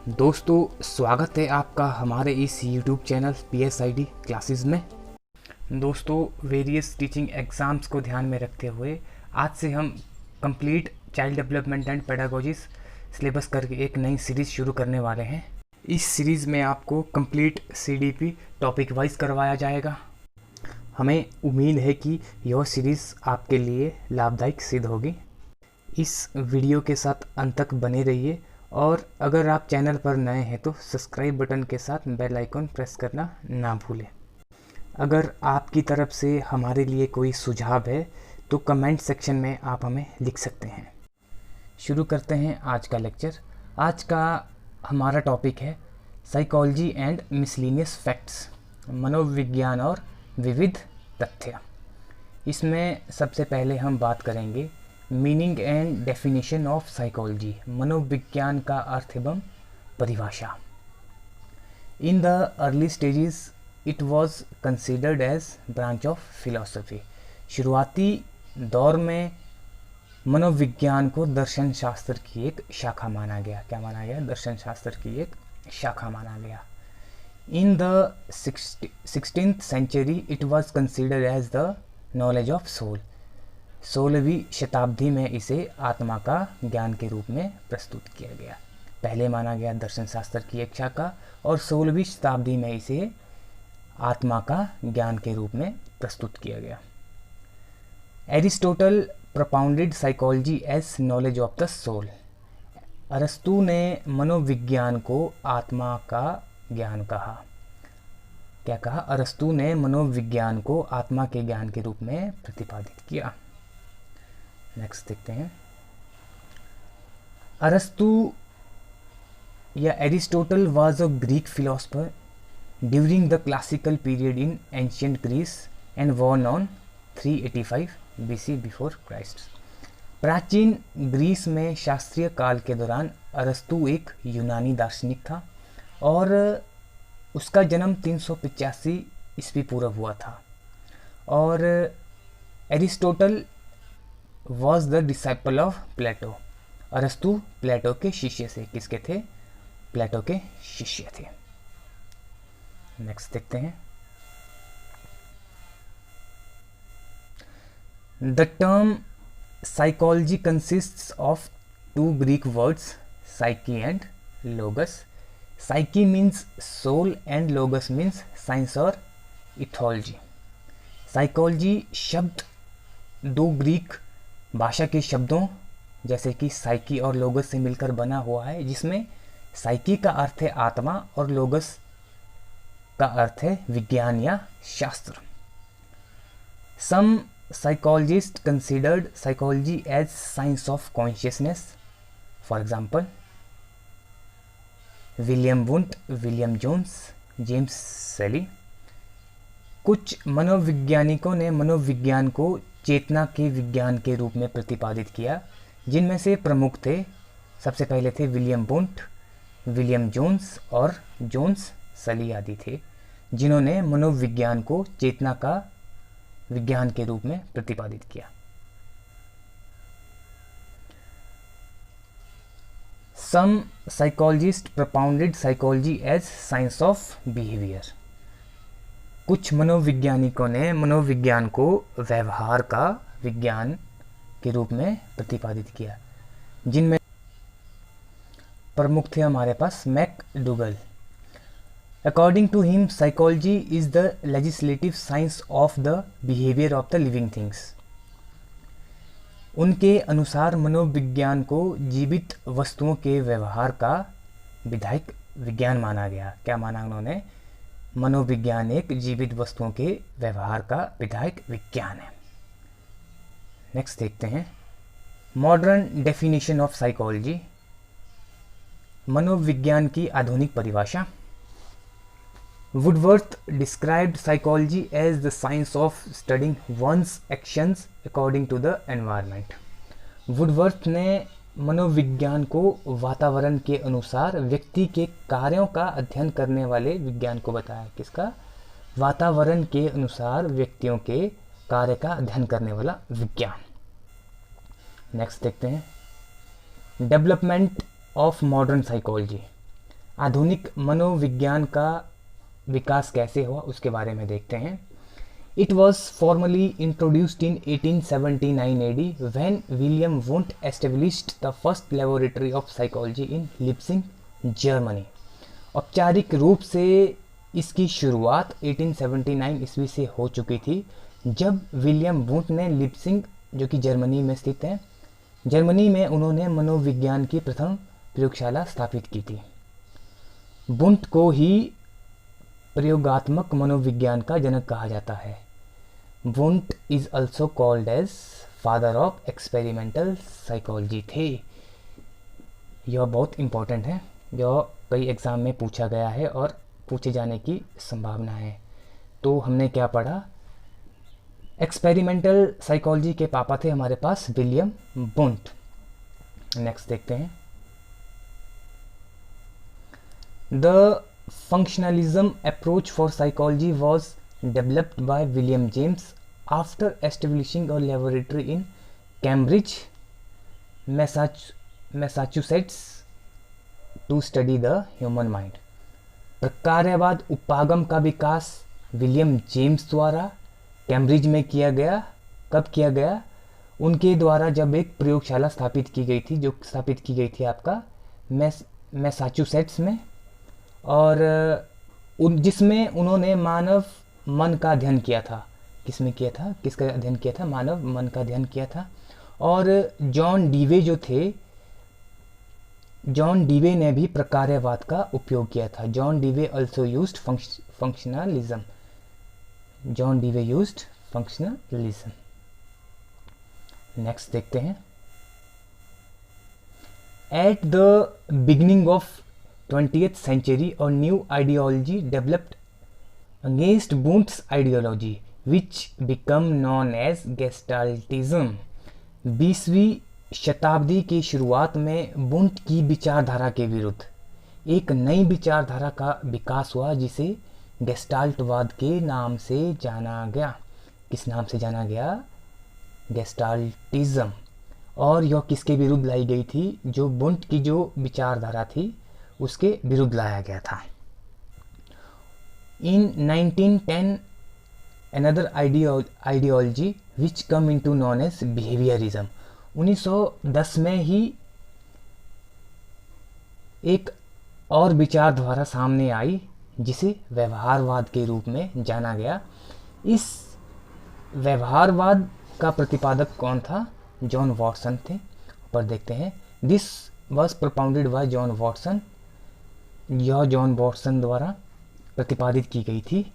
दोस्तों, स्वागत है आपका हमारे इस YouTube चैनल PSID क्लासेस में। दोस्तों, वेरियस टीचिंग एग्ज़ाम्स को ध्यान में रखते हुए आज से हम complete child development and pedagogies syllabus करके एक नई सीरीज़ शुरू करने वाले हैं। इस सीरीज़ में आपको कंप्लीट CDP टॉपिक वाइज करवाया जाएगा। हमें उम्मीद है कि यह सीरीज़ आपके लिए लाभदायक सिद्ध होगी। इस वीडियो के साथ अंत तक बने रहिए और अगर आप चैनल पर नए हैं तो सब्सक्राइब बटन के साथ बेल आइकन प्रेस करना ना भूलें। अगर आपकी तरफ से हमारे लिए कोई सुझाव है तो कमेंट सेक्शन में आप हमें लिख सकते हैं। शुरू करते हैं आज का लेक्चर। आज का हमारा टॉपिक है साइकोलॉजी एंड मिसलिनियस फैक्ट्स, मनोविज्ञान और विविध तथ्य। इसमें सबसे पहले हम बात करेंगे meaning and definition of psychology, मनोविज्ञान का अर्थ एवं परिभाषा। In the early stages it was considered as branch of philosophy. शुरुआती दौर में मनोविज्ञान को दर्शन शास्त्र की एक शाखा माना गया। क्या माना गया? दर्शन शास्त्र की एक शाखा माना गया। In the 16th century it was considered as the knowledge of soul. 16वीं शताब्दी में इसे आत्मा का ज्ञान के रूप में प्रस्तुत किया गया। पहले माना गया दर्शन शास्त्र की एक शाखा और 16वीं शताब्दी में इसे आत्मा का ज्ञान के रूप में प्रस्तुत किया गया। Aristotle propounded psychology as knowledge of the soul. अरस्तु ने मनोविज्ञान को आत्मा का ज्ञान कहा। क्या कहा? अरस्तु ने मनोविज्ञान को आत्मा के ज्ञान के रूप में प्रतिपादित किया। नेक्स्ट देखते हैं। अरस्तु या Aristotle was a Greek philosopher during the classical period in ancient Greece and born on 385 BC before Christ. प्राचीन ग्रीस में शास्त्रीय काल के दौरान अरस्तु एक यूनानी दार्शनिक था और उसका जन्म 385 ईस्वी पूर्व हुआ था। और Aristotle was the disciple of Plato. अरस्तु प्लेटो के शिष्य से। किसके थे? प्लेटो के शिष्य थे। नेक्स्ट देखते हैं। The term psychology consists of two Greek words, psyche and logos. Psyche means soul and logos means science और इथोलॉजी। साइकोलॉजी शब्द दो ग्रीक भाषा के शब्दों जैसे कि साइकी और लोगस से मिलकर बना हुआ है, जिसमें साइकी का अर्थ है आत्मा और लोगस का अर्थ है विज्ञान या शास्त्र। Some psychologist considered psychology as science of consciousness. For example William Wundt, William Jones, James Sully. कुछ मनोवैज्ञानिकों ने मनोविज्ञान को चेतना के विज्ञान के रूप में प्रतिपादित किया, जिनमें से प्रमुख थे, सबसे पहले थे विलियम वुंट, विलियम जोन्स और जोन्स सली आदि थे, जिन्होंने मनोविज्ञान को चेतना का विज्ञान के रूप में प्रतिपादित किया। Some psychologist propounded psychology as science of behaviour. कुछ मनोवैज्ञानिकों ने मनोविज्ञान को व्यवहार का विज्ञान के रूप में प्रतिपादित किया, जिनमें प्रमुख थे हमारे पास McDougall. According to him psychology is the legislative science of the behaviour of the living things. उनके अनुसार मनोविज्ञान को जीवित वस्तुओं के व्यवहार का विधायक विज्ञान माना गया। क्या माना उन्होंने? मनोविज्ञान एक जीवित वस्तुओं के व्यवहार का विधायक विज्ञान है। नेक्स्ट देखते हैं मॉडर्न डेफिनेशन ऑफ साइकोलॉजी, मनोविज्ञान की आधुनिक परिभाषा। Woodworth described psychology as the science of studying one's actions according to the environment. Woodworth ने मनोविज्ञान को वातावरण के अनुसार व्यक्ति के कार्यों का अध्ययन करने वाले विज्ञान को बताया। किसका? वातावरण के अनुसार व्यक्तियों के कार्य का अध्ययन करने वाला विज्ञान। नेक्स्ट देखते हैं डेवलपमेंट ऑफ मॉडर्न साइकोलॉजी। आधुनिक मनोविज्ञान का विकास कैसे हुआ उसके बारे में देखते हैं। It was formally introduced in 1879 AD when William Wundt established the first laboratory of psychology in Leipzig, Germany. औपचारिक रूप से इसकी शुरुआत 1879 ईस्वी से हो चुकी थी जब विलियम वुंट ने लिप्सिंग, जो कि जर्मनी में स्थित है, जर्मनी में उन्होंने मनोविज्ञान की प्रथम प्रयोगशाला स्थापित की थी। वुंट को ही प्रयोगात्मक मनोविज्ञान का जनक कहा जाता है। Wundt is also called as father of experimental psychology थे। यह बहुत इम्पोर्टेंट है, जो कई एग्ज़ाम में पूछा गया है और पूछे जाने की संभावना है। तो हमने क्या पढ़ा? एक्सपेरिमेंटल साइकोलॉजी के पापा थे हमारे पास विलियम वुंट। नेक्स्ट देखते हैं। The functionalism approach for psychology was developed by William James after establishing a laboratory in Cambridge, Massachusetts to study the human mind. प्रकार्यवाद उपागम का विकास विलियम जेम्स द्वारा कैम्ब्रिज में किया गया। कब किया गया? उनके द्वारा जब एक प्रयोगशाला स्थापित की गई थी, जो स्थापित की गई थी आपका मैसाचुसेट्स में, और जिसमें उन्होंने मानव मन का अध्ययन किया था। किसमें किया था? किसका अध्ययन किया था? मानव मन का अध्ययन किया था। और जॉन डीवे जो थे, जॉन डीवे ने भी प्रकार्यवाद का उपयोग किया था। John डीवे also used functionalism. John डीवे used functionalism. Next देखते हैं। At the beginning of 20th century, a new ideology developed against Wundt's ideology, which became known as Gestaltism. 20वीं शताब्दी की शुरुआत में वुंट की विचारधारा के विरुद्ध एक नई विचारधारा का विकास हुआ, जिसे गेस्टाल्टवाद के नाम से जाना गया। किस नाम से जाना गया? गेस्टाल्टिज्म। और यह किसके विरुद्ध लाई गई थी? जो वुंट की जो विचारधारा थी उसके विरुद्ध लाया गया था। इन 1910 another ideology which come into known as behaviorism. 1910 में ही एक और विचारधारा सामने आई जिसे व्यवहारवाद के रूप में जाना गया। इस व्यवहारवाद का प्रतिपादक कौन था? जॉन वॉटसन थे। पर देखते हैं। This was propounded by John Watson. यह जॉन वॉटसन द्वारा प्रतिपादित की गई थी।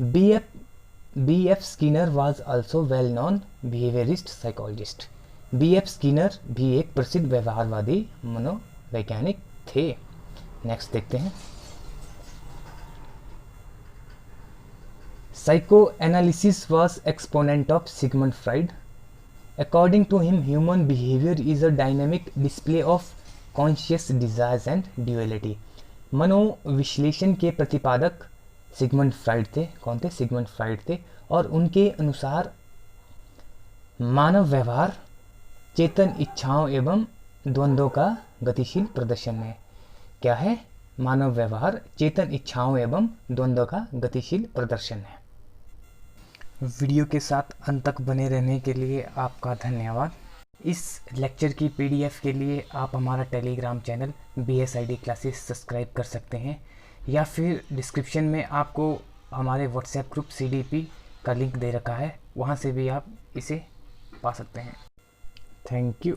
B F Skinner was also well known behaviourist psychologist. B F Skinner भी एक प्रसिद्ध व्यवहारवादी मनोवैज्ञानिक थे। नेक्स्ट देखते हैं। Psychoanalysis was exponent of Sigmund Freud. According to him, human behavior is a dynamic display of conscious desires and duality. मनोविश्लेषण के प्रतिपादक Sigmund Freud थे। कौन थे? सिगमंड फ्राइड थे। और उनके अनुसार मानव व्यवहार चेतन इच्छाओं एवं द्वंद्वों का गतिशील प्रदर्शन है। क्या है? मानव व्यवहार चेतन इच्छाओं एवं द्वंद्वों का गतिशील प्रदर्शन है। वीडियो के साथ अंत तक बने रहने के लिए आपका धन्यवाद। इस लेक्चर की पीडीएफ के लिए आप हमारा Telegram channel BSID classes subscribe कर सकते हैं, या फिर डिस्क्रिप्शन में आपको हमारे व्हाट्सएप ग्रुप CDP का लिंक दे रखा है, वहाँ से भी आप इसे पा सकते हैं। Thank you.